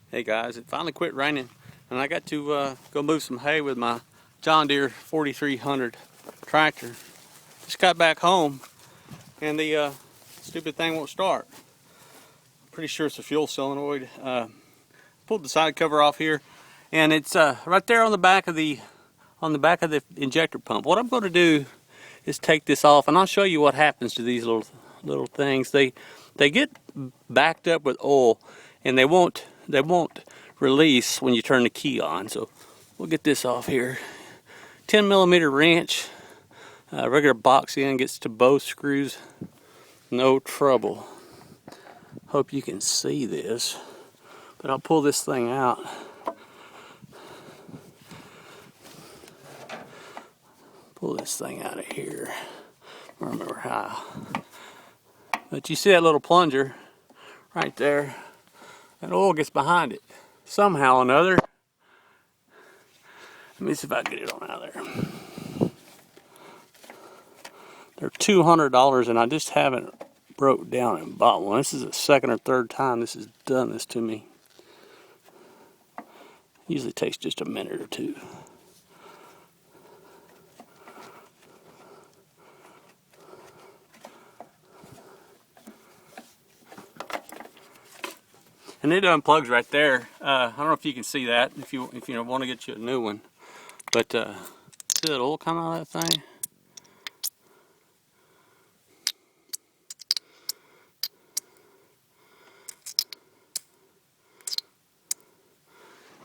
Hey guys, it finally quit raining and I got to go move some hay with my John Deere 4300 tractor. Just got back home and the stupid thing won't start. Pretty sure it's a fuel solenoid. Pulled the side cover off here and it's right there on the back of the injector pump. What I'm going to do is take this off and I'll show you what happens to these little things. They get backed up with oil and they won't release when you turn the key on. So we'll get this off here. 10mm wrench, regular box end, gets to both screws, no trouble. Hope you can see this, but I'll pull this thing out. Pull this thing out of here. I don't remember how. But you see that little plunger right there? That oil gets behind it somehow or another. Let me see if I can get it on out of there. They're $200 and I just haven't broke down and bought one. This is the second or third time this has done this to me. Usually takes just a minute or two. And it unplugs right there. I don't know if you can see that. If you want to get you a new one, but see that oil come out of that thing?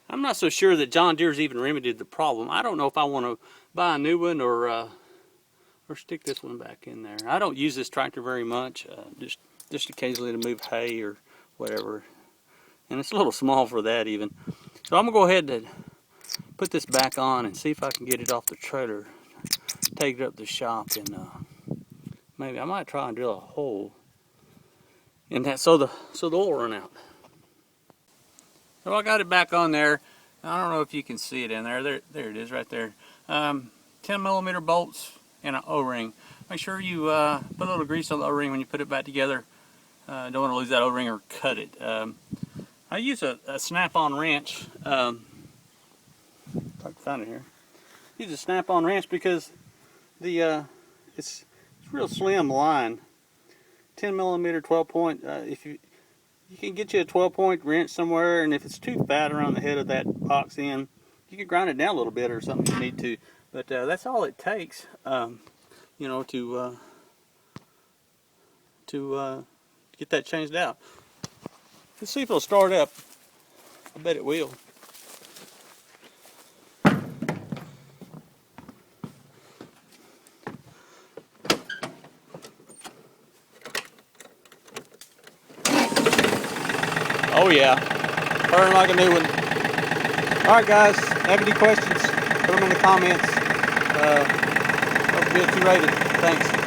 I'm not so sure that John Deere's even remedied the problem. I don't know if I want to buy a new one or stick this one back in there. I don't use this tractor very much, just occasionally to move hay or whatever. And it's a little small for that even. So I'm going to go ahead and put this back on and see if I can get it off the trailer, take it up to the shop, and maybe I might try and drill a hole in that so the oil will run out. So I got it back on there. I don't know if you can see it in there. There it is right there. 10mm bolts and an O-ring. Make sure you put a little grease on the O-ring when you put it back together. Don't want to lose that O-ring or cut it. I use a snap-on wrench. If I can find it here. Use a snap-on wrench because it's real slim line. 10mm 12-point. If you can get you a 12-point wrench somewhere, and if it's too fat around the head of that box end, you can grind it down a little bit or something if you need to. But that's all it takes, you know, to get that changed out. Let's see if it'll start up. I bet it will. Oh yeah, burn like a new one. Alright guys, have any questions, put them in the comments. Don't forget to rate it. Thanks.